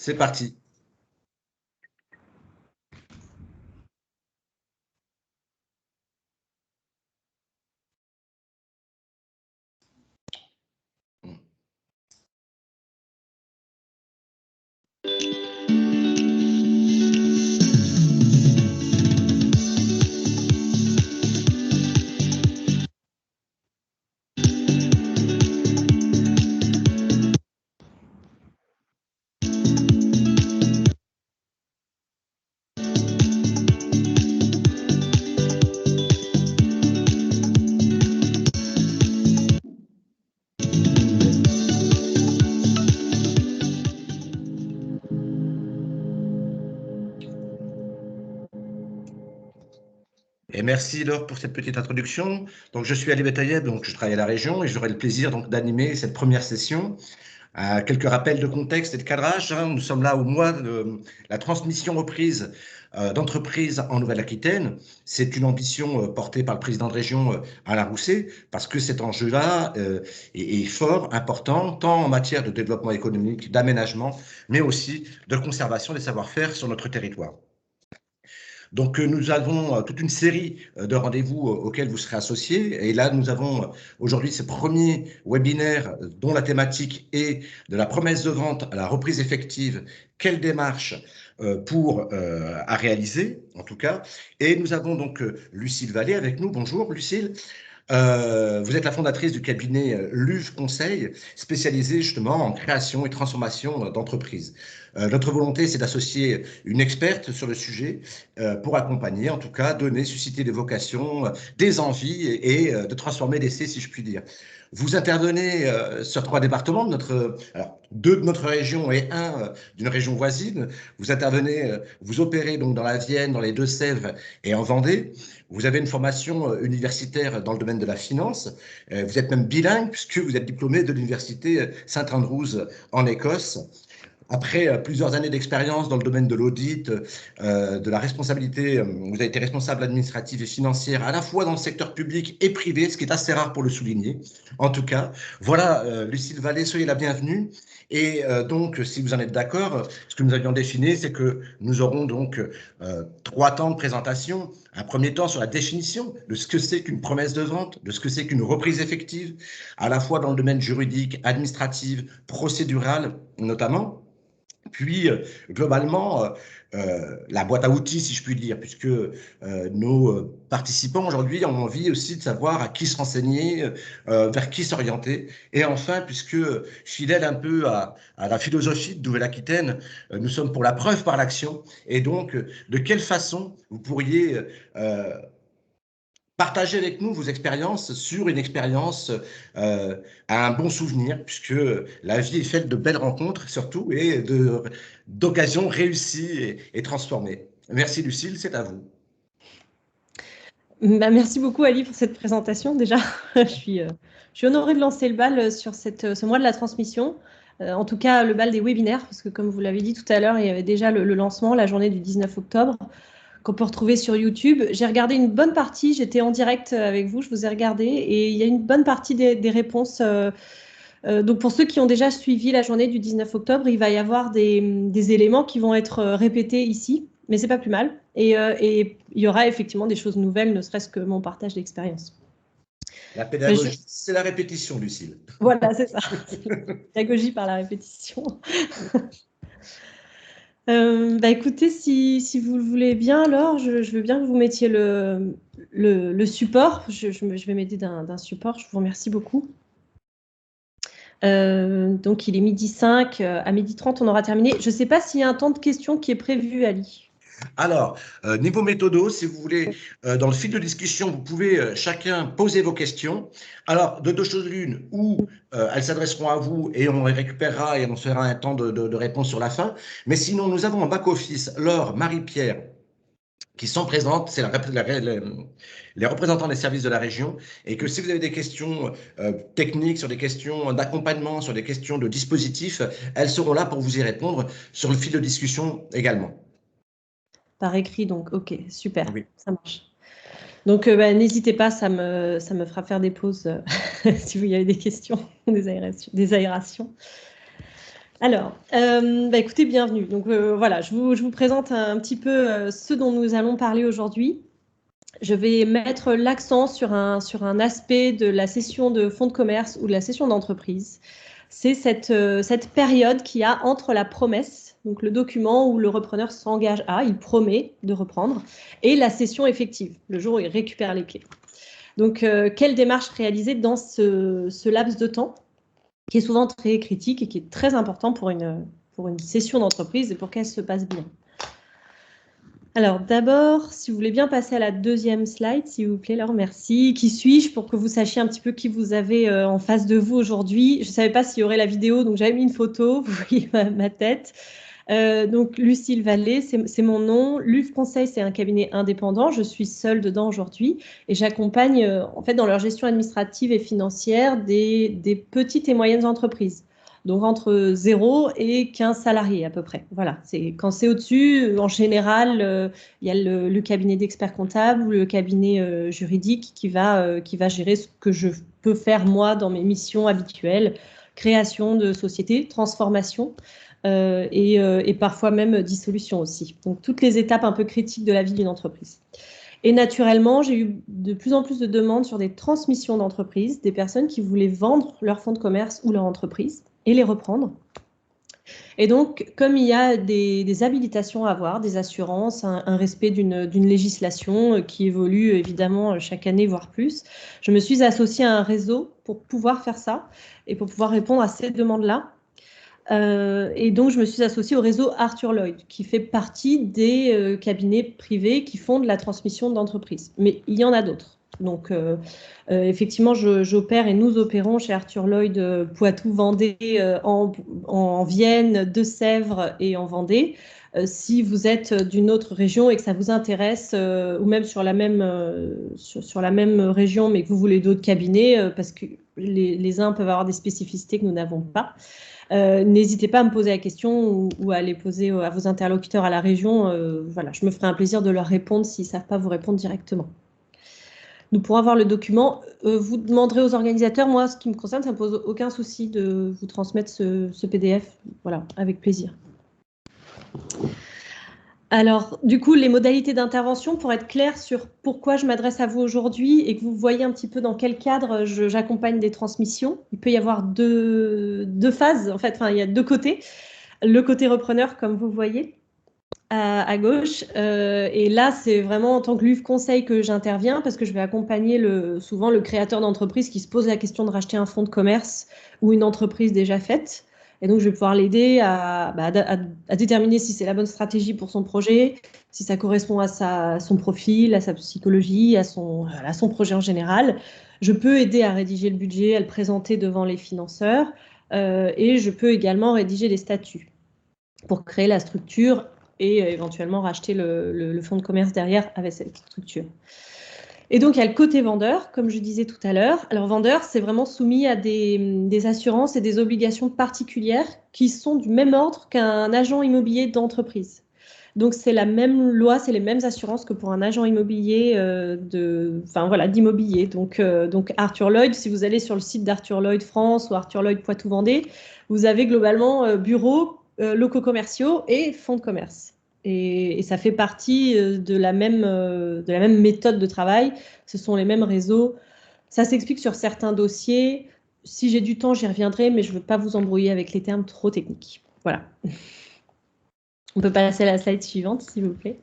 C'est parti. Et merci Laure pour cette petite introduction. Donc, je suis Ali Betayeb, donc je travaille à la région et j'aurai le plaisir donc d'animer cette première session. Quelques rappels de contexte et de cadrage. Nous sommes là au mois de la transmission reprise d'entreprises en Nouvelle-Aquitaine. C'est une ambition portée par le président de région Alain Rousset, parce que cet enjeu-là est fort, important, tant en matière de développement économique, d'aménagement, mais aussi de conservation des savoir-faire sur notre territoire. Donc, nous avons toute une série de rendez-vous auxquels vous serez associés. Et là, nous avons aujourd'hui ce premier webinaire dont la thématique est de la promesse de vente à la reprise effective. Quelle démarche à réaliser, en tout cas. Et nous avons donc Lucille Vallée avec nous. Bonjour, Lucille. Vous êtes la fondatrice du cabinet LUV Conseil, spécialisé justement en création et transformation d'entreprises. Notre volonté, c'est d'associer une experte sur le sujet pour accompagner, en tout cas, donner, susciter des vocations, des envies et de transformer l'essai, si je puis dire. Vous intervenez sur 3 départements, alors 2 de notre région et 1 d'une région voisine. Vous intervenez, vous opérez donc dans la Vienne, dans les Deux-Sèvres et en Vendée. Vous avez une formation universitaire dans le domaine de la finance. Vous êtes même bilingue puisque vous êtes diplômé de l'université St Andrews en Écosse. Après plusieurs années d'expérience dans le domaine de l'audit, de la responsabilité, vous avez été responsable administrative et financière à la fois dans le secteur public et privé, ce qui est assez rare pour le souligner. En tout cas, voilà, Lucille Vallée, soyez la bienvenue. Et donc, si vous en êtes d'accord, ce que nous avions défini, c'est que nous aurons donc 3 temps de présentation. Un premier temps sur la définition de ce que c'est qu'une promesse de vente, de ce que c'est qu'une reprise effective, à la fois dans le domaine juridique, administratif, procédural notamment. Puis, globalement, la boîte à outils, si je puis dire, puisque nos participants aujourd'hui ont envie aussi de savoir à qui se renseigner, vers qui s'orienter. Et enfin, puisque fidèle un peu à la philosophie de Nouvelle-Aquitaine, nous sommes pour la preuve par l'action. Et donc, de quelle façon vous pourriez partagez avec nous vos expériences sur une expérience à un bon souvenir, puisque la vie est faite de belles rencontres surtout et d'occasions réussies et transformées. Merci Lucille, c'est à vous. Bah, merci beaucoup Ali pour cette présentation. Déjà, je suis honorée de lancer le bal sur ce mois de la transmission. En tout cas, le bal des webinaires, parce que comme vous l'avez dit tout à l'heure, il y avait déjà le lancement, la journée du 19 octobre, qu'on peut retrouver sur YouTube. J'ai regardé une bonne partie, j'étais en direct avec vous, je vous ai regardé, et il y a une bonne partie des réponses. Donc pour ceux qui ont déjà suivi la journée du 19 octobre, il va y avoir des éléments qui vont être répétés ici, mais c'est pas plus mal. Et il y aura effectivement des choses nouvelles, ne serait-ce que mon partage d'expérience. La pédagogie, c'est la répétition, Lucille. Voilà, c'est ça. Pédagogie par la répétition. Écoutez, si vous le voulez bien, alors, je veux bien que vous mettiez le support. Je vais m'aider d'un support. Je vous remercie beaucoup. Donc, il est 12h05. À 12h30, on aura terminé. Je ne sais pas s'il y a un temps de questions qui est prévu, Ali. Alors, niveau méthodo, si vous voulez, dans le fil de discussion, vous pouvez chacun poser vos questions. Alors, de 2 choses l'une, ou elles s'adresseront à vous et on les récupérera et on fera un temps de réponse sur la fin. Mais sinon, nous avons en back-office Laure, Marie-Pierre, qui sont présentes, c'est les représentants des services de la région, et que si vous avez des questions techniques, sur des questions d'accompagnement, sur des questions de dispositifs, elles seront là pour vous y répondre sur le fil de discussion également. Par écrit, donc, ok, super, oui. Ça marche. Donc, n'hésitez pas, ça me fera faire des pauses si vous y avez des questions, des aérations. Alors, écoutez, bienvenue. Donc voilà, je vous présente un petit peu ce dont nous allons parler aujourd'hui. Je vais mettre l'accent sur un aspect de la session de fonds de commerce ou de la session d'entreprise. C'est cette période qu'il y a entre la promesse, donc le document où le repreneur s'engage à, il promet de reprendre, et la session effective, le jour où il récupère les clés. Donc, quelle démarche réaliser dans ce laps de temps qui est souvent très critique et qui est très important pour une session d'entreprise et pour qu'elle se passe bien. Alors d'abord, si vous voulez bien passer à la deuxième slide, s'il vous plaît, Laure, merci. Qui suis-je pour que vous sachiez un petit peu qui vous avez en face de vous aujourd'hui. Je ne savais pas s'il y aurait la vidéo, donc j'avais mis une photo, vous voyez ma tête. Donc Lucille Vallée, c'est mon nom. LUV Conseil, c'est un cabinet indépendant. Je suis seule dedans aujourd'hui et j'accompagne en fait dans leur gestion administrative et financière des petites et moyennes entreprises. Donc entre 0 et 15 salariés à peu près. Voilà, quand c'est au-dessus, en général, il y a le cabinet d'experts comptables ou le cabinet juridique qui va gérer ce que je peux faire moi dans mes missions habituelles, création de société, transformation. Et parfois même dissolution aussi. Donc toutes les étapes un peu critiques de la vie d'une entreprise. Et naturellement, j'ai eu de plus en plus de demandes sur des transmissions d'entreprises, des personnes qui voulaient vendre leur fonds de commerce ou leur entreprise et les reprendre. Et donc, comme il y a des habilitations à avoir, des assurances, un respect d'une législation qui évolue évidemment chaque année, voire plus, je me suis associée à un réseau pour pouvoir faire ça et pour pouvoir répondre à ces demandes-là. Et donc, je me suis associée au réseau Arthur Lloyd, qui fait partie des cabinets privés qui font de la transmission d'entreprise. Mais il y en a d'autres. Donc, effectivement, j'opère et nous opérons chez Arthur Lloyd Poitou-Vendée, en Vienne, Deux-Sèvres et en Vendée. Si vous êtes d'une autre région et que ça vous intéresse, ou même sur la même région, mais que vous voulez d'autres cabinets, parce que les uns peuvent avoir des spécificités que nous n'avons pas, n'hésitez pas à me poser la question ou à les poser à vos interlocuteurs à la région. Voilà, je me ferai un plaisir de leur répondre s'ils ne savent pas vous répondre directement. Nous pourrons avoir le document. Vous demanderez aux organisateurs, moi, ce qui me concerne, ça ne me pose aucun souci de vous transmettre ce PDF. Voilà, avec plaisir. Alors, du coup, les modalités d'intervention, pour être clair sur pourquoi je m'adresse à vous aujourd'hui et que vous voyez un petit peu dans quel cadre j'accompagne des transmissions. Il peut y avoir deux phases, en fait, enfin, il y a deux côtés. Le côté repreneur, comme vous voyez, à gauche. Et là, c'est vraiment en tant que LUV Conseil que j'interviens parce que je vais accompagner souvent le créateur d'entreprise qui se pose la question de racheter un fonds de commerce ou une entreprise déjà faite. Et donc, je vais pouvoir l'aider à déterminer si c'est la bonne stratégie pour son projet, si ça correspond à son profil, à sa psychologie, à son projet en général. Je peux aider à rédiger le budget, à le présenter devant les financeurs, et je peux également rédiger les statuts pour créer la structure et éventuellement racheter le fonds de commerce derrière avec cette structure. Et donc, il y a le côté vendeur, comme je disais tout à l'heure. Alors, vendeur, c'est vraiment soumis à des assurances et des obligations particulières qui sont du même ordre qu'un agent immobilier d'entreprise. Donc, c'est la même loi, c'est les mêmes assurances que pour un agent immobilier d'immobilier. Donc, Arthur Lloyd, si vous allez sur le site d'Arthur Lloyd France ou Arthur Lloyd Poitou-Vendée, vous avez globalement bureaux, locaux commerciaux et fonds de commerce. Et ça fait partie de la même méthode de travail. Ce sont les mêmes réseaux. Ça s'explique sur certains dossiers. Si j'ai du temps, j'y reviendrai, mais je ne veux pas vous embrouiller avec les termes trop techniques. Voilà. On peut passer à la slide suivante, s'il vous plaît.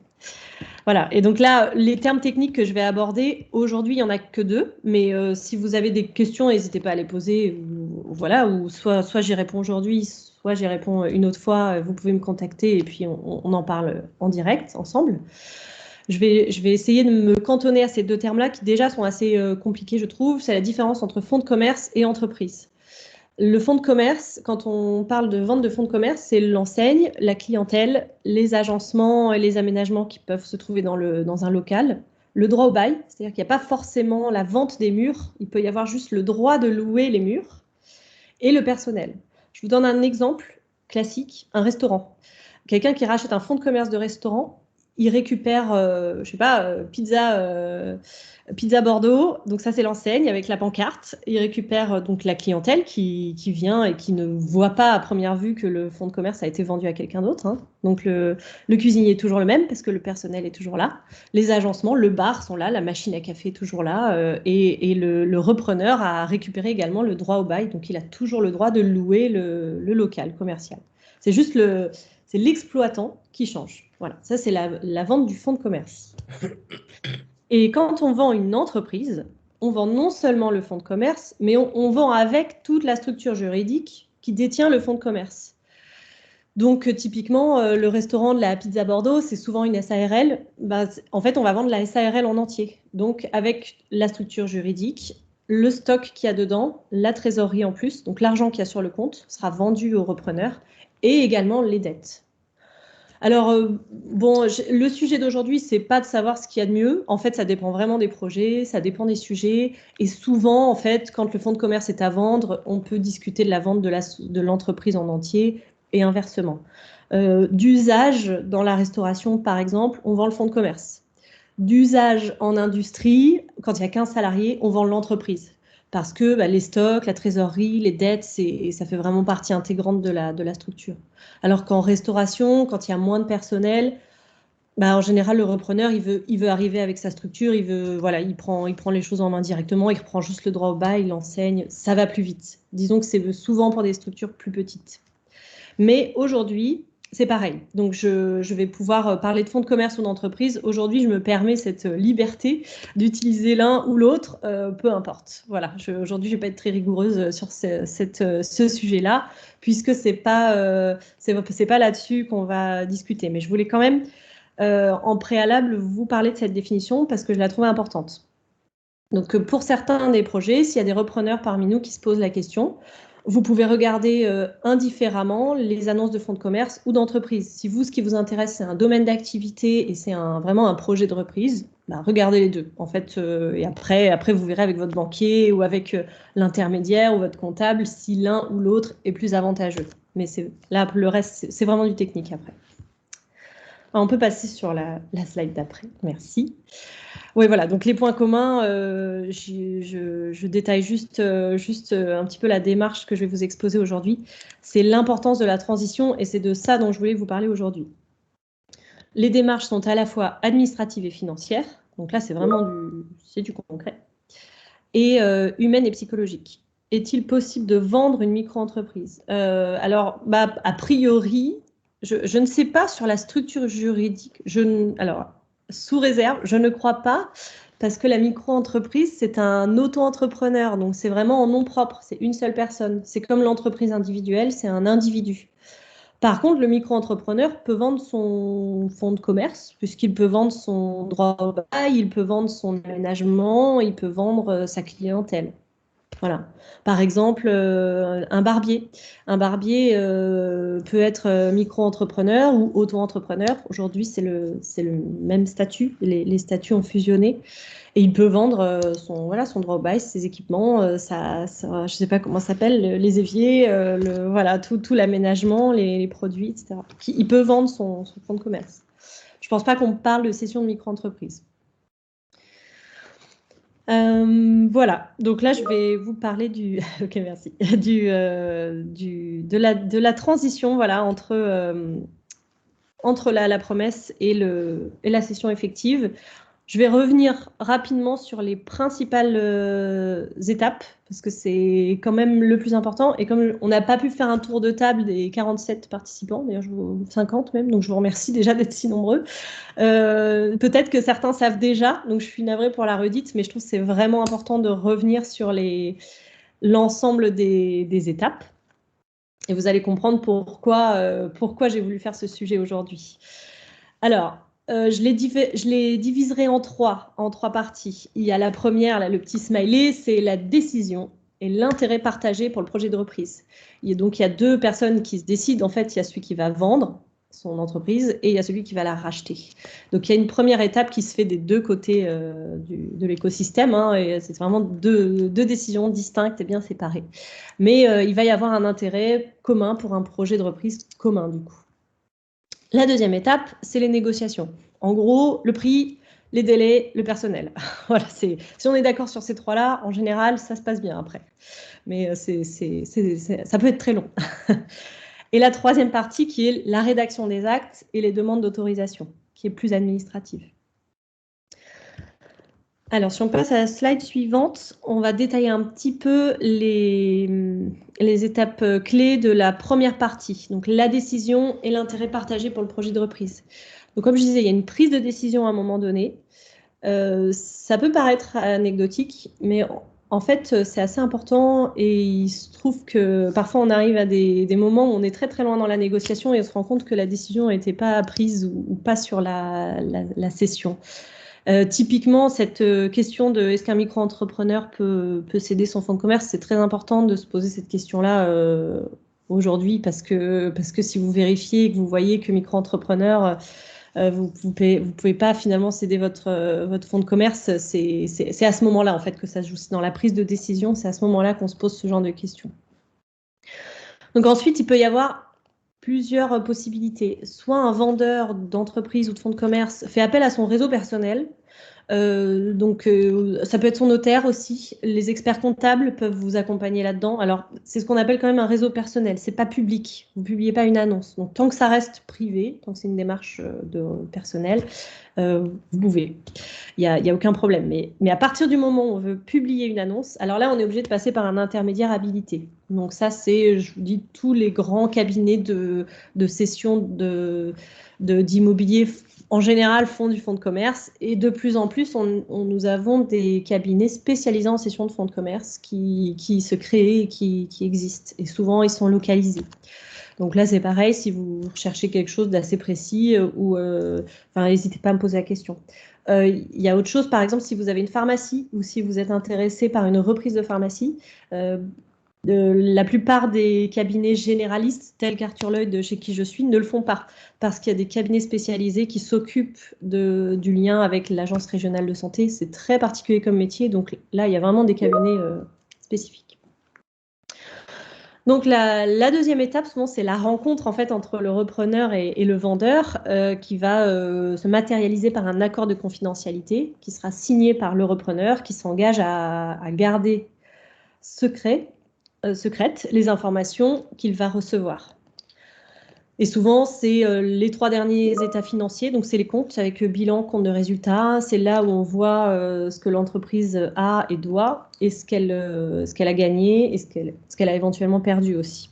Voilà. Et donc là, les termes techniques que je vais aborder, aujourd'hui, il n'y en a que deux. Mais si vous avez des questions, n'hésitez pas à les poser. Ou soit j'y réponds aujourd'hui, soit j'y réponds une autre fois. Vous pouvez me contacter et puis on en parle en direct, ensemble. Je vais essayer de me cantonner à ces deux termes-là qui déjà sont assez compliqués, je trouve. C'est la différence entre fonds de commerce et entreprise. Le fonds de commerce, quand on parle de vente de fonds de commerce, c'est l'enseigne, la clientèle, les agencements et les aménagements qui peuvent se trouver dans un local. Le droit au bail, c'est-à-dire qu'il n'y a pas forcément la vente des murs, il peut y avoir juste le droit de louer les murs. Et le personnel. Je vous donne un exemple classique, un restaurant. Quelqu'un qui rachète un fonds de commerce de restaurant, il récupère, je sais pas, Pizza Bordeaux, donc ça c'est l'enseigne avec la pancarte. Il récupère donc la clientèle qui vient et qui ne voit pas à première vue que le fonds de commerce a été vendu à quelqu'un d'autre, hein. Donc le cuisinier est toujours le même parce que le personnel est toujours là. Les agencements, le bar sont là, la machine à café est toujours là, et le repreneur a récupéré également le droit au bail, donc il a toujours le droit de louer le local commercial. C'est juste c'est l'exploitant qui change. Voilà, ça c'est la vente du fonds de commerce. Et quand on vend une entreprise, on vend non seulement le fonds de commerce, mais on vend avec toute la structure juridique qui détient le fonds de commerce. Donc, typiquement, le restaurant de la Pizza Bordeaux, c'est souvent une SARL. Bah, en fait, on va vendre la SARL en entier. Donc, avec la structure juridique, le stock qu'il y a dedans, la trésorerie en plus, donc l'argent qu'il y a sur le compte sera vendu au repreneur, et également les dettes. Alors, bon, le sujet d'aujourd'hui, c'est pas de savoir ce qu'il y a de mieux. En fait, ça dépend vraiment des projets, ça dépend des sujets. Et souvent, en fait, quand le fonds de commerce est à vendre, on peut discuter de la vente de l'entreprise en entier et inversement. D'usage dans la restauration, par exemple, on vend le fonds de commerce. D'usage en industrie, quand il n'y a qu'un salarié, on vend l'entreprise. Parce que les stocks, la trésorerie, les dettes, ça fait vraiment partie intégrante de la structure. Alors qu'en restauration, quand il y a moins de personnel, en général, le repreneur, il veut arriver avec sa structure, il prend les choses en main directement, il reprend juste le droit au bail, il enseigne, ça va plus vite. Disons que c'est souvent pour des structures plus petites. Mais aujourd'hui, c'est pareil. Donc, je vais pouvoir parler de fonds de commerce ou d'entreprise. Aujourd'hui, je me permets cette liberté d'utiliser l'un ou l'autre, peu importe. Voilà. Aujourd'hui, je ne vais pas être très rigoureuse sur ce sujet-là, puisque c'est pas là-dessus qu'on va discuter. Mais je voulais quand même, en préalable, vous parler de cette définition parce que je la trouvais importante. Donc, pour certains des projets, s'il y a des repreneurs parmi nous qui se posent la question, vous pouvez regarder indifféremment les annonces de fonds de commerce ou d'entreprise. Si vous, ce qui vous intéresse, c'est un domaine d'activité et c'est vraiment un projet de reprise, regardez les deux. En fait, et après, vous verrez avec votre banquier ou avec l'intermédiaire ou votre comptable si l'un ou l'autre est plus avantageux. Mais là, le reste, c'est vraiment du technique après. Alors, on peut passer sur la slide d'après. Merci. Oui, voilà, donc les points communs, je détaille juste un petit peu la démarche que je vais vous exposer aujourd'hui. C'est l'importance de la transition et c'est de ça dont je voulais vous parler aujourd'hui. Les démarches sont à la fois administratives et financières, donc là c'est vraiment du concret, et humaines et psychologiques. Est-il possible de vendre une micro-entreprise? Alors, a priori, je ne sais pas sur la structure juridique. Alors, sous réserve, je ne crois pas, parce que la micro-entreprise, c'est un auto-entrepreneur, donc c'est vraiment en nom propre, c'est une seule personne. C'est comme l'entreprise individuelle, c'est un individu. Par contre, le micro-entrepreneur peut vendre son fonds de commerce, puisqu'il peut vendre son droit au bail, il peut vendre son aménagement, il peut vendre sa clientèle. Voilà. Par exemple, un barbier. Un barbier peut être micro-entrepreneur ou auto-entrepreneur. Aujourd'hui, c'est le même statut. Les statuts ont fusionné. Et il peut vendre son droit au bail, ses équipements, je ne sais pas comment ça s'appelle, les éviers, tout l'aménagement, les produits, etc. Il peut vendre son fonds de commerce. Je ne pense pas qu'on parle de cession de micro-entreprise. Voilà, donc là je vais vous parler ok, merci, de la transition, voilà, entre la promesse et la cession effective. Je vais revenir rapidement sur les principales étapes, parce que c'est quand même le plus important. Et comme on n'a pas pu faire un tour de table des 47 participants, d'ailleurs 50 même, donc je vous remercie déjà d'être si nombreux. Peut-être que certains savent déjà, donc je suis navrée pour la redite, mais je trouve que c'est vraiment important de revenir sur l'ensemble des étapes. Et vous allez comprendre pourquoi j'ai voulu faire ce sujet aujourd'hui. Alors, je les diviserai en trois parties. Il y a la première, là, le petit smiley, c'est la décision et l'intérêt partagé pour le projet de reprise. Donc, il y a deux personnes qui se décident. En fait, il y a celui qui va vendre son entreprise et il y a celui qui va la racheter. Donc, il y a une première étape qui se fait des deux côtés de l'écosystème, hein, et c'est vraiment deux décisions distinctes et bien séparées. Mais il va y avoir un intérêt commun pour un projet de reprise commun, du coup. La deuxième étape, c'est les négociations. En gros, le prix, les délais, le personnel. Voilà, si on est d'accord sur ces trois-là, en général, ça se passe bien après. Mais ça peut être très long. Et la troisième partie, qui est la rédaction des actes et les demandes d'autorisation, qui est plus administrative. Alors, si on passe à la slide suivante, on va détailler un petit peu les étapes clés de la première partie, donc la décision et l'intérêt partagé pour le projet de reprise. Donc, comme je disais, il y a une prise de décision à un moment donné. Ça peut paraître anecdotique, mais en fait, c'est assez important et il se trouve que parfois on arrive à des moments où on est très très loin dans la négociation et on se rend compte que la décision n'était pas prise ou pas sur la session. Typiquement, cette question de est-ce qu'un micro-entrepreneur peut céder son fonds de commerce, c'est très important de se poser cette question-là aujourd'hui parce que si vous vérifiez et que vous voyez que micro-entrepreneur, vous pouvez pas finalement céder votre fonds de commerce, c'est à ce moment-là en fait que ça se joue. C'est dans la prise de décision, c'est à ce moment-là qu'on se pose ce genre de questions. Donc ensuite, il peut y avoir plusieurs possibilités. Soit un vendeur d'entreprise ou de fonds de commerce fait appel à son réseau personnel. Ça peut être son notaire aussi. Les experts comptables peuvent vous accompagner là-dedans. Alors, c'est ce qu'on appelle quand même un réseau personnel. C'est pas public. Vous ne publiez pas une annonce. Donc, tant que ça reste privé, tant que c'est une démarche personnelle, vous pouvez. Il y a aucun problème. Mais à partir du moment où on veut publier une annonce, alors là, on est obligé de passer par un intermédiaire habilité. Donc ça, c'est, je vous dis, tous les grands cabinets de cession d'immobilier en général font du fonds de commerce et de plus en plus, nous avons des cabinets spécialisés en cession de fonds de commerce qui se créent et qui existent. Et souvent, ils sont localisés. Donc là, c'est pareil, si vous recherchez quelque chose d'assez précis, n'hésitez pas à me poser la question. Il y a autre chose, par exemple, si vous avez une pharmacie ou si vous êtes intéressé par une reprise de pharmacie, la plupart des cabinets généralistes, tels qu'Arthur Lloyd, chez qui je suis, ne le font pas, parce qu'il y a des cabinets spécialisés qui s'occupent du lien avec l'agence régionale de santé. C'est très particulier comme métier, donc là, il y a vraiment des cabinets spécifiques. Donc la deuxième étape, souvent, c'est la rencontre en fait entre le repreneur et le vendeur qui va se matérialiser par un accord de confidentialité qui sera signé par le repreneur qui s'engage à garder secrètes les informations qu'il va recevoir. Et souvent, c'est les 3 derniers états financiers, donc c'est les comptes avec bilan, compte de résultat. C'est là où on voit ce que l'entreprise a et doit, et ce qu'elle a gagné, et ce qu'elle a éventuellement perdu aussi.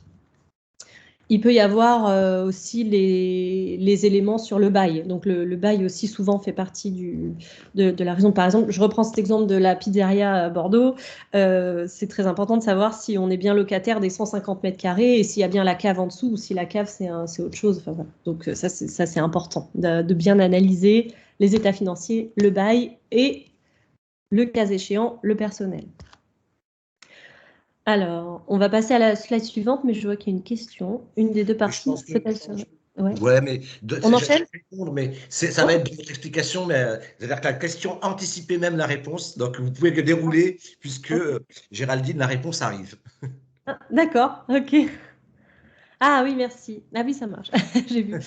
Il peut y avoir aussi les éléments sur le bail. Donc le bail aussi souvent fait partie de la raison. Par exemple, je reprends cet exemple de la pizzeria à Bordeaux. C'est très important de savoir si on est bien locataire des 150 mètres carrés et s'il y a bien la cave en dessous ou si la cave c'est autre chose. Enfin, voilà. Donc ça c'est important de bien analyser les états financiers, le bail et le cas échéant, le personnel. Alors, on va passer à la slide suivante, mais je vois qu'il y a une question. Une des deux parties. Ouais, mais on enchaîne. Mais ça va être une explication, mais c'est-à-dire que la question anticipait même la réponse, donc vous pouvez le dérouler puisque Géraldine, la réponse arrive. Ah, d'accord, ok. Ah oui, merci. Ah oui, ça marche, j'ai vu.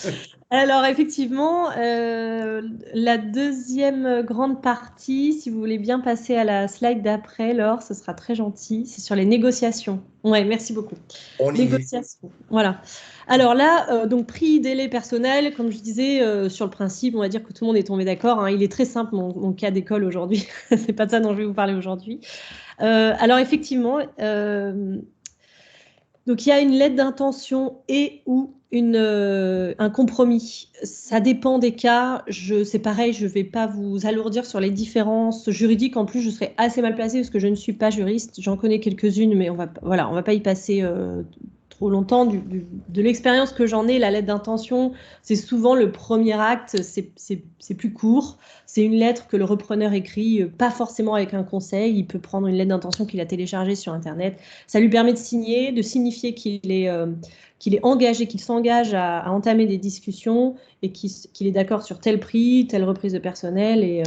Alors effectivement, la deuxième grande partie, si vous voulez bien passer à la slide d'après, Laure, ce sera très gentil, c'est sur les négociations. Ouais, merci beaucoup. Négociations, voilà. Alors là, donc prix, délai personnel, comme je disais, sur le principe, on va dire que tout le monde est tombé d'accord. Hein, il est très simple, mon cas d'école aujourd'hui. C'est pas de ça dont je vais vous parler aujourd'hui. Alors effectivement, donc, il y a une lettre d'intention et ou un compromis. Ça dépend des cas. C'est pareil, je ne vais pas vous alourdir sur les différences juridiques. En plus, je serais assez mal placée parce que je ne suis pas juriste. J'en connais quelques-unes, mais on va pas y passer trop longtemps. De l'expérience que j'en ai, la lettre d'intention, c'est souvent le premier acte. C'est plus court. C'est une lettre que le repreneur écrit, pas forcément avec un conseil. Il peut prendre une lettre d'intention qu'il a téléchargée sur Internet. Ça lui permet de signer, de signifier qu'il est engagé, qu'il s'engage à entamer des discussions et qu'il est d'accord sur tel prix, telle reprise de personnel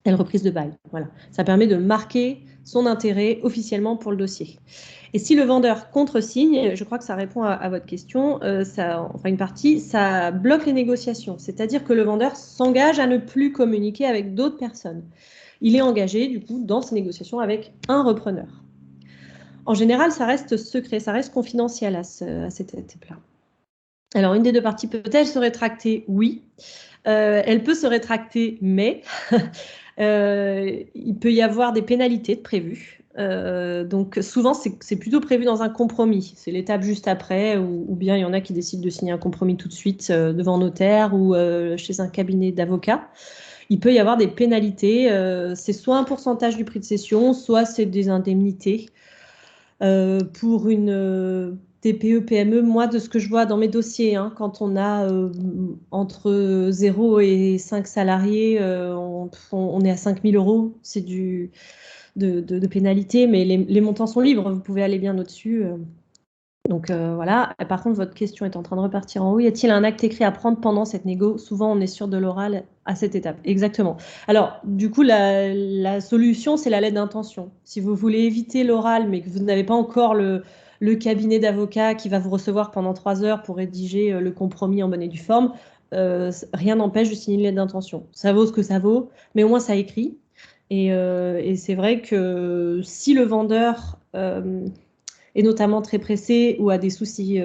reprise de bail. Voilà. Ça permet de marquer son intérêt officiellement pour le dossier. Et si le vendeur contresigne, je crois que ça répond à votre question, une partie, ça bloque les négociations. C'est-à-dire que le vendeur s'engage à ne plus communiquer avec d'autres personnes. Il est engagé, du coup, dans ces négociations avec un repreneur. En général, ça reste secret, ça reste confidentiel à cette étape-là. Alors, une des deux parties peut-elle se rétracter? Oui. Elle peut se rétracter, mais il peut y avoir des pénalités de prévues. Donc, souvent, c'est plutôt prévu dans un compromis. C'est l'étape juste après, ou bien il y en a qui décident de signer un compromis tout de suite devant notaire ou chez un cabinet d'avocats. Il peut y avoir des pénalités. C'est soit un pourcentage du prix de cession, soit c'est des indemnités. Pour une TPE, PME, moi, de ce que je vois dans mes dossiers, hein, quand on a entre 0 et 5 salariés, on est à 5 000 €. C'est de pénalité, mais les montants sont libres. Vous pouvez aller bien au-dessus. Donc voilà. Par contre, votre question est en train de repartir en haut. Y a-t-il un acte écrit à prendre pendant cette négo? Souvent, on est sûr de l'oral à cette étape. Exactement. Alors, du coup, la solution, c'est la lettre d'intention. Si vous voulez éviter l'oral, mais que vous n'avez pas encore le cabinet d'avocat qui va vous recevoir pendant 3 heures pour rédiger le compromis en bonne et due forme, rien n'empêche de signer une lettre d'intention. Ça vaut ce que ça vaut, mais au moins ça écrit. Et c'est vrai que si le vendeur est notamment très pressé ou a des soucis,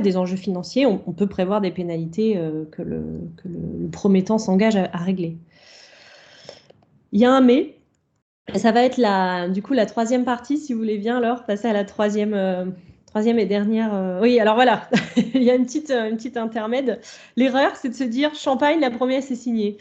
des enjeux financiers, on peut prévoir des pénalités que le promettant s'engage à régler. Il y a un mais, et ça va être du coup la troisième partie, si vous voulez bien, alors passer à la troisième et dernière. Oui, alors voilà, il y a une petite intermède. L'erreur, c'est de se dire champagne, la promesse est signée.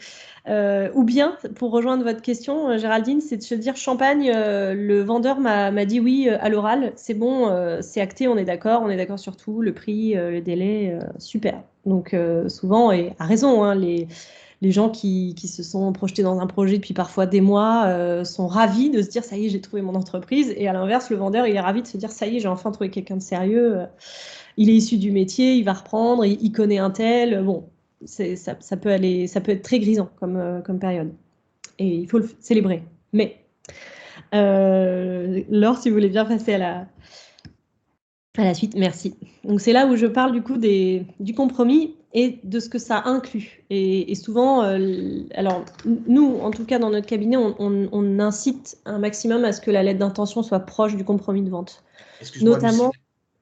Ou bien, pour rejoindre votre question, Géraldine, c'est de se dire champagne, le vendeur m'a dit oui à l'oral, c'est bon, c'est acté, on est d'accord sur tout, le prix, le délai, super. Donc souvent, et à raison, hein, les gens qui se sont projetés dans un projet depuis parfois des mois sont ravis de se dire ça y est, j'ai trouvé mon entreprise. Et à l'inverse, le vendeur, il est ravi de se dire ça y est, j'ai enfin trouvé quelqu'un de sérieux. Il est issu du métier, il va reprendre, il connaît un tel. Bon, ça peut être très grisant comme période. Et il faut le célébrer. Mais Laure, si vous voulez bien passer à la suite, merci. Donc c'est là où je parle du coup du compromis et de ce que ça inclut. Et souvent, alors nous, en tout cas dans notre cabinet, on incite un maximum à ce que la lettre d'intention soit proche du compromis de vente. Excuse-moi, Notamment, Lucie.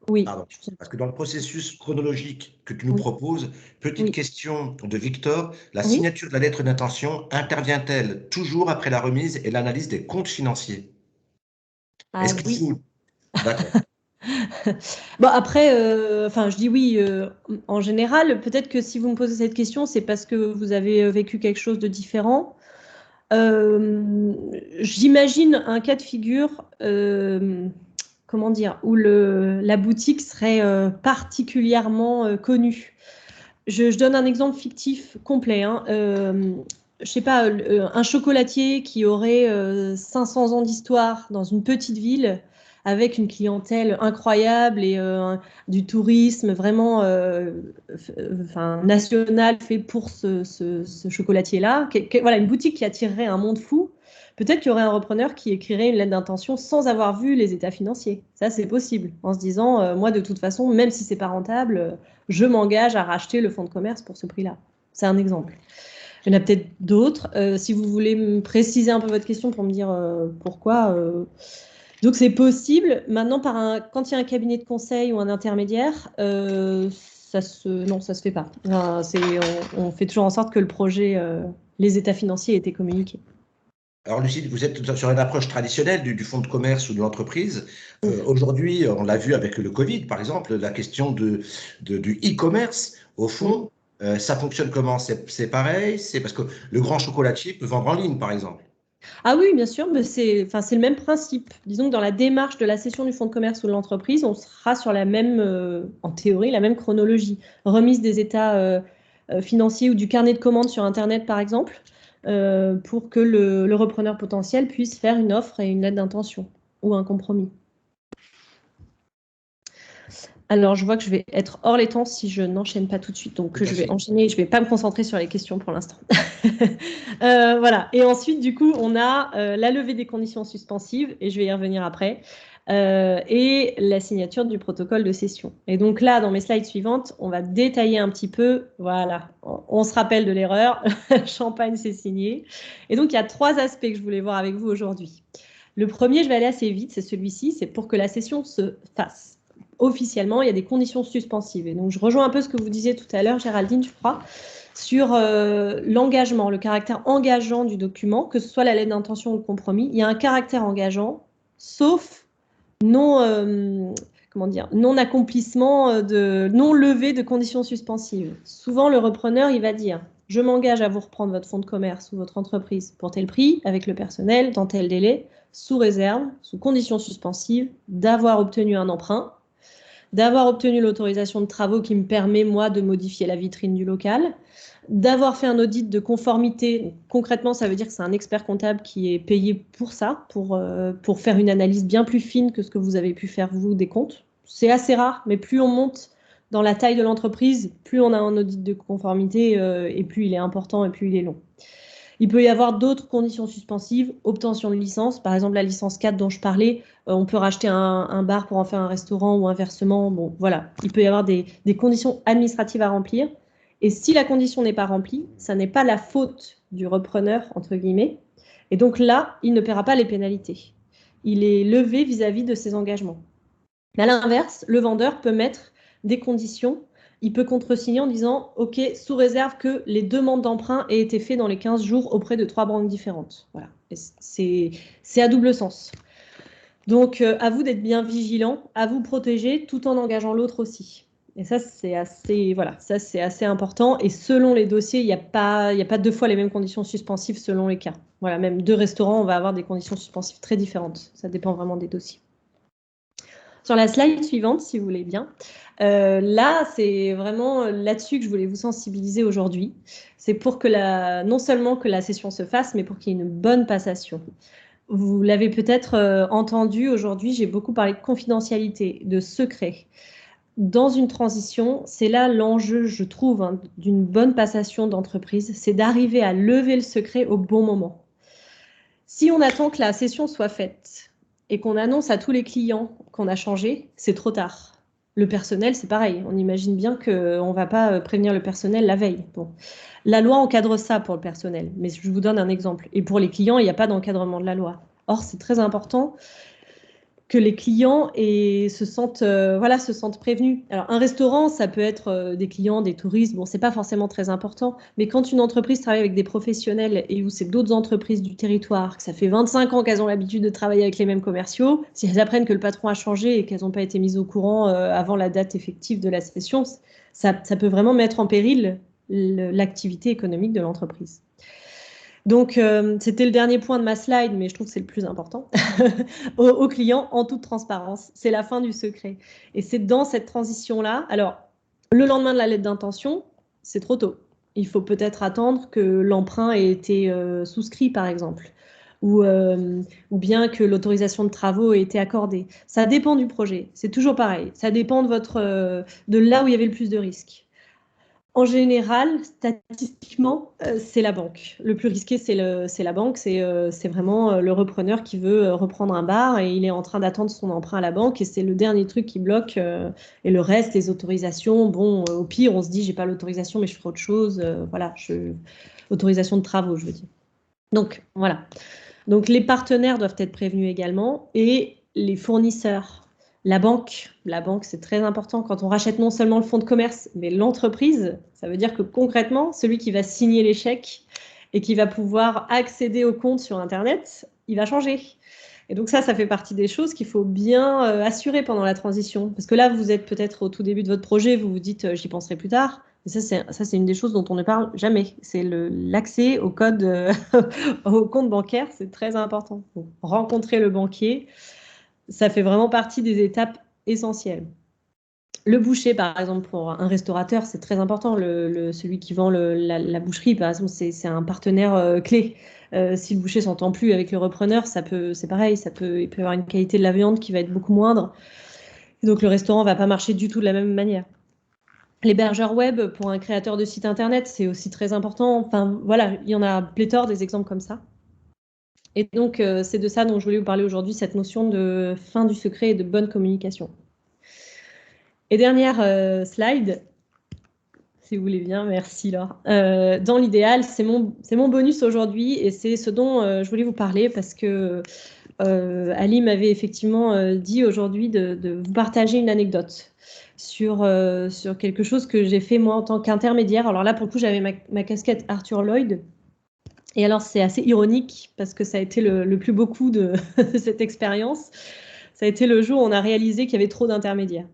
oui. Pardon. Parce que dans le processus chronologique que tu nous Oui, proposes, petite oui, question de Victor, la oui. signature de la lettre d'intention intervient-elle toujours après la remise et l'analyse des comptes financiers? Ah Est-ce qu'il oui. faut... D'accord. Bon, après, je dis oui en général. Peut-être que si vous me posez cette question, c'est parce que vous avez vécu quelque chose de différent. J'imagine un cas de figure, comment dire, où la boutique serait particulièrement connue. Je donne un exemple fictif complet, hein. Je sais pas, un chocolatier qui aurait 500 ans d'histoire dans une petite ville avec une clientèle incroyable et du tourisme vraiment national fait pour ce chocolatier-là. Voilà, une boutique qui attirerait un monde fou. Peut-être qu'il y aurait un repreneur qui écrirait une lettre d'intention sans avoir vu les états financiers. Ça, c'est possible, en se disant, moi, de toute façon, même si c'est pas rentable, je m'engage à racheter le fonds de commerce pour ce prix-là. C'est un exemple. Il y en a peut-être d'autres. Si vous voulez me préciser un peu votre question pour me dire pourquoi. Donc c'est possible. Maintenant, quand il y a un cabinet de conseil ou un intermédiaire, non, ça se fait pas. Enfin, on fait toujours en sorte que le projet, les états financiers aient été communiqués. Alors, Lucie, vous êtes sur une approche traditionnelle du fonds de commerce ou de l'entreprise. Aujourd'hui, on l'a vu avec le Covid, par exemple, la question du e-commerce, au fond, ça fonctionne comment? C'est pareil? C'est parce que le grand chocolatier peut vendre en ligne, par exemple. Ah oui, bien sûr, mais c'est le même principe. Disons que dans la démarche de la cession du fonds de commerce ou de l'entreprise, on sera sur la même, en théorie, la même chronologie. Remise des états financiers ou du carnet de commandes sur Internet, par exemple, pour que le repreneur potentiel puisse faire une offre et une lettre d'intention ou un compromis. Alors, je vois que je vais être hors les temps si je n'enchaîne pas tout de suite. Donc, Tout à je vais fait. enchaîner. Je ne vais pas me concentrer sur les questions pour l'instant. Voilà. Et ensuite, du coup, on a la levée des conditions suspensives, et je vais y revenir après, et la signature du protocole de cession. Et donc là, dans mes slides suivantes, on va détailler un petit peu. Voilà, on se rappelle de l'erreur. Champagne, c'est signé. Et donc, il y a 3 aspects que je voulais voir avec vous aujourd'hui. Le premier, je vais aller assez vite, c'est celui-ci, c'est pour que la cession se fasse. Officiellement, il y a des conditions suspensives. Et donc, je rejoins un peu ce que vous disiez tout à l'heure, Géraldine, je crois, sur l'engagement, le caractère engageant du document, que ce soit la lettre d'intention ou le compromis. Il y a un caractère engageant, sauf non, comment dire, non-accomplissement, non-levée de conditions suspensives. Souvent, le repreneur, il va dire « Je m'engage à vous reprendre votre fonds de commerce ou votre entreprise pour tel prix, avec le personnel, dans tel délai, sous réserve, sous conditions suspensives, d'avoir obtenu un emprunt, d'avoir obtenu l'autorisation de travaux qui me permet, moi, de modifier la vitrine du local, d'avoir fait un audit de conformité. Donc, concrètement, ça veut dire que c'est un expert comptable qui est payé pour ça, pour faire une analyse bien plus fine que ce que vous avez pu faire, vous, des comptes. C'est assez rare, mais plus on monte dans la taille de l'entreprise, plus on a un audit de conformité, et plus il est important et plus il est long. Il peut y avoir d'autres conditions suspensives, obtention de licence, par exemple la licence 4 dont je parlais, on peut racheter un bar pour en faire un restaurant ou inversement. Bon, voilà, il peut y avoir des conditions administratives à remplir. Et si la condition n'est pas remplie, ça n'est pas la faute du repreneur, entre guillemets. Et donc là, il ne paiera pas les pénalités. Il est levé vis-à-vis de ses engagements. Mais à l'inverse, le vendeur peut mettre des conditions. Il peut contresigner en disant « Ok, sous réserve que les demandes d'emprunt aient été faites dans les 15 jours auprès de 3 banques différentes. » Voilà, c'est à double sens. Donc, à vous d'être bien vigilant, à vous protéger, tout en engageant l'autre aussi. Et ça, c'est assez, voilà, ça, c'est assez important. Et selon les dossiers, il n'y a pas 2 fois les mêmes conditions suspensives selon les cas. Voilà, même 2 restaurants, on va avoir des conditions suspensives très différentes. Ça dépend vraiment des dossiers. Sur la slide suivante, si vous voulez bien, là, c'est vraiment là-dessus que je voulais vous sensibiliser aujourd'hui. C'est pour que non seulement que la session se fasse, mais pour qu'il y ait une bonne passation. Vous l'avez peut-être entendu aujourd'hui, j'ai beaucoup parlé de confidentialité, de secret. Dans une transition, c'est là l'enjeu, je trouve, hein, d'une bonne passation d'entreprise, c'est d'arriver à lever le secret au bon moment. Si on attend que la session soit faite et qu'on annonce à tous les clients qu'on a changé, c'est trop tard. Le personnel, c'est pareil. On imagine bien qu'on ne va pas prévenir le personnel la veille. Bon. La loi encadre ça pour le personnel, mais je vous donne un exemple. Et pour les clients, il n'y a pas d'encadrement de la loi. Or, c'est très important que les clients se sentent prévenus. Alors, un restaurant, ça peut être des clients, des touristes, bon, c'est pas forcément très important, mais quand une entreprise travaille avec des professionnels et où c'est d'autres entreprises du territoire, que ça fait 25 ans qu'elles ont l'habitude de travailler avec les mêmes commerciaux, si elles apprennent que le patron a changé et qu'elles n'ont pas été mises au courant avant la date effective de la session, ça peut vraiment mettre en péril l'activité économique de l'entreprise. Donc, c'était le dernier point de ma slide, mais je trouve que c'est le plus important. Aux clients, en toute transparence, c'est la fin du secret. Et c'est dans cette transition-là. Alors, le lendemain de la lettre d'intention, c'est trop tôt. Il faut peut-être attendre que l'emprunt ait été souscrit, par exemple, ou bien que l'autorisation de travaux ait été accordée. Ça dépend du projet. C'est toujours pareil. Ça dépend de là où il y avait le plus de risques. En général, statistiquement, c'est la banque. Le plus risqué, c'est la banque. C'est vraiment le repreneur qui veut reprendre un bar et il est en train d'attendre son emprunt à la banque et c'est le dernier truc qui bloque. Et le reste, les autorisations, bon, au pire, on se dit, j'ai pas l'autorisation, mais je ferai autre chose. Voilà, autorisation de travaux, je veux dire. Donc, voilà. Donc, les partenaires doivent être prévenus également et les fournisseurs. La banque, c'est très important. Quand on rachète non seulement le fonds de commerce, mais l'entreprise, ça veut dire que concrètement, celui qui va signer les chèques et qui va pouvoir accéder au compte sur Internet, il va changer. Et donc ça fait partie des choses qu'il faut bien assurer pendant la transition. Parce que là, vous êtes peut-être au tout début de votre projet, vous vous dites, j'y penserai plus tard. Et ça, c'est une des choses dont on ne parle jamais. C'est l'accès au code, au compte bancaire, c'est très important. Donc, rencontrer le banquier, ça fait vraiment partie des étapes essentielles. Le boucher, par exemple, pour un restaurateur, c'est très important. Celui qui vend la boucherie, par exemple, c'est un partenaire clé. Si le boucher s'entend plus avec le repreneur, c'est pareil, il peut y avoir une qualité de la viande qui va être beaucoup moindre. Donc le restaurant ne va pas marcher du tout de la même manière. L'hébergeur web pour un créateur de site internet, c'est aussi très important. Enfin voilà, il y en a pléthore des exemples comme ça. Et donc c'est de ça dont je voulais vous parler aujourd'hui, cette notion de fin du secret et de bonne communication. Et dernière slide, si vous voulez bien, merci Laure. Dans l'idéal, c'est mon bonus aujourd'hui et c'est ce dont je voulais vous parler parce que Ali m'avait effectivement dit aujourd'hui de vous partager une anecdote sur quelque chose que j'ai fait moi en tant qu'intermédiaire. Alors là, pour le coup, j'avais ma casquette Arthur Lloyd. Et alors, c'est assez ironique parce que ça a été le plus beau coup de cette expérience. Ça a été le jour où on a réalisé qu'il y avait trop d'intermédiaires.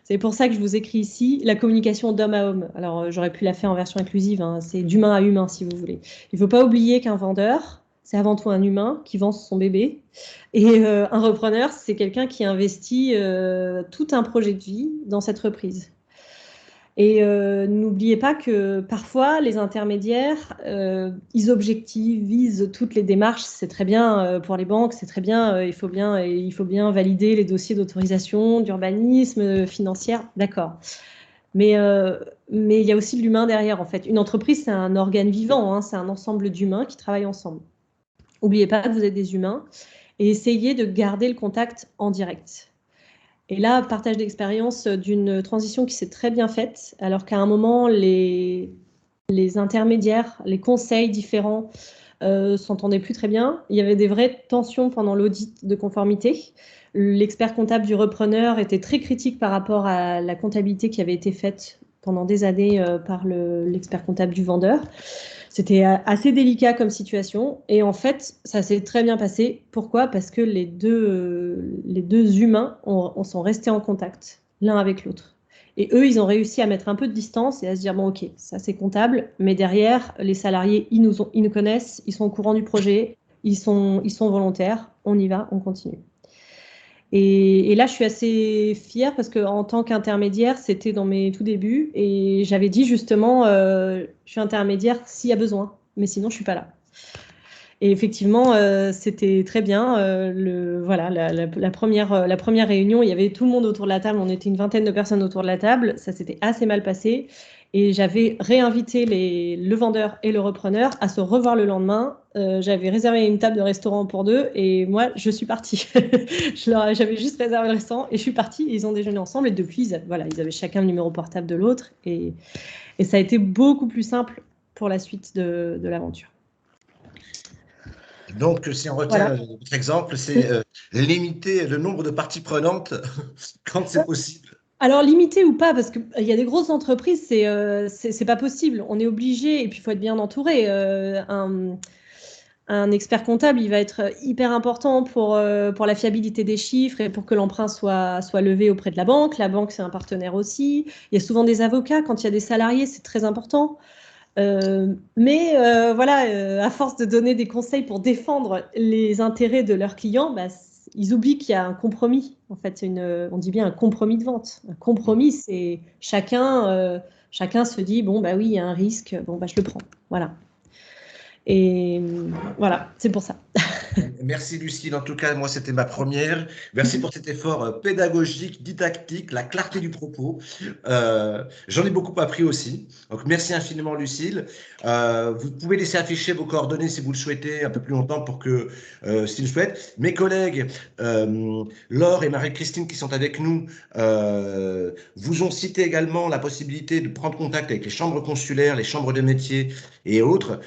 C'est pour ça que je vous écris ici la communication d'homme à homme. Alors, j'aurais pu la faire en version inclusive, hein, c'est d'humain à humain, si vous voulez. Il ne faut pas oublier qu'un vendeur, c'est avant tout un humain qui vend son bébé. Et un repreneur, c'est quelqu'un qui investit tout un projet de vie dans cette reprise. Et n'oubliez pas que parfois, les intermédiaires, ils objectivisent toutes les démarches. C'est très bien pour les banques, c'est très bien, il faut bien valider les dossiers d'autorisation, d'urbanisme, financière, d'accord. Mais il y a aussi l'humain derrière, en fait. Une entreprise, c'est un organe vivant, hein, c'est un ensemble d'humains qui travaillent ensemble. N'oubliez pas que vous êtes des humains et essayez de garder le contact en direct. Et là, partage d'expérience d'une transition qui s'est très bien faite, alors qu'à un moment, les intermédiaires, les conseils différents s'entendaient plus très bien. Il y avait des vraies tensions pendant l'audit de conformité. L'expert comptable du repreneur était très critique par rapport à la comptabilité qui avait été faite pendant des années par l'expert comptable du vendeur. C'était assez délicat comme situation. Et en fait, ça s'est très bien passé. Pourquoi? Parce que les deux humains sont restés en contact l'un avec l'autre. Et eux, ils ont réussi à mettre un peu de distance et à se dire, bon, ok, ça c'est comptable, mais derrière, les salariés, ils nous connaissent, ils sont au courant du projet, ils sont volontaires, on y va, on continue. Et là, je suis assez fière parce qu'en tant qu'intermédiaire, c'était dans mes tout débuts et j'avais dit justement, je suis intermédiaire s'il y a besoin, mais sinon, je ne suis pas là. Et effectivement, c'était très bien. Voilà, la première réunion, il y avait tout le monde autour de la table. On était une vingtaine de personnes autour de la table. Ça s'était assez mal passé. Et j'avais réinvité le vendeur et le repreneur à se revoir le lendemain. J'avais réservé une table de restaurant pour deux et moi, je suis partie. J'avais juste réservé le restaurant et je suis partie. Et ils ont déjeuné ensemble et depuis, ils avaient chacun le numéro portable de l'autre. Et ça a été beaucoup plus simple pour la suite de l'aventure. Donc, si on retient votre exemple, c'est limiter le nombre de parties prenantes quand c'est possible. Alors, limité ou pas, parce qu'il y a des grosses entreprises, c'est pas possible. On est obligé, et puis il faut être bien entouré. Un expert comptable, il va être hyper important pour la fiabilité des chiffres et pour que l'emprunt soit levé auprès de la banque. La banque, c'est un partenaire aussi. Il y a souvent des avocats. Quand il y a des salariés, c'est très important. Mais à force de donner des conseils pour défendre les intérêts de leurs clients, ils oublient qu'il y a un compromis. En fait, on dit bien un compromis de vente. Un compromis, c'est chacun se dit, bon, bah oui, il y a un risque, bon, bah je le prends. Voilà. Et voilà, c'est pour ça. Merci Lucille, en tout cas, moi c'était ma première. Merci pour cet effort pédagogique, didactique, la clarté du propos. J'en ai beaucoup appris aussi. Donc merci infiniment Lucille. Vous pouvez laisser afficher vos coordonnées si vous le souhaitez un peu plus longtemps pour que, s'ils le souhaitent. Mes collègues Laure et Marie-Christine qui sont avec nous vous ont cité également la possibilité de prendre contact avec les chambres consulaires, les chambres de métiers et autres.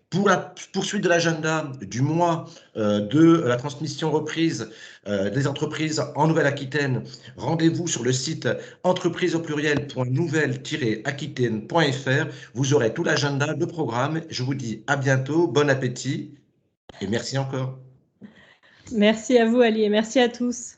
Pour la poursuite de l'agenda du mois de la transmission reprise des entreprises en Nouvelle-Aquitaine, rendez-vous sur le site entreprise au pluriel.nouvelle-aquitaine.fr. Vous aurez tout l'agenda, le programme. Je vous dis à bientôt, bon appétit et merci encore. Merci à vous Ali et merci à tous.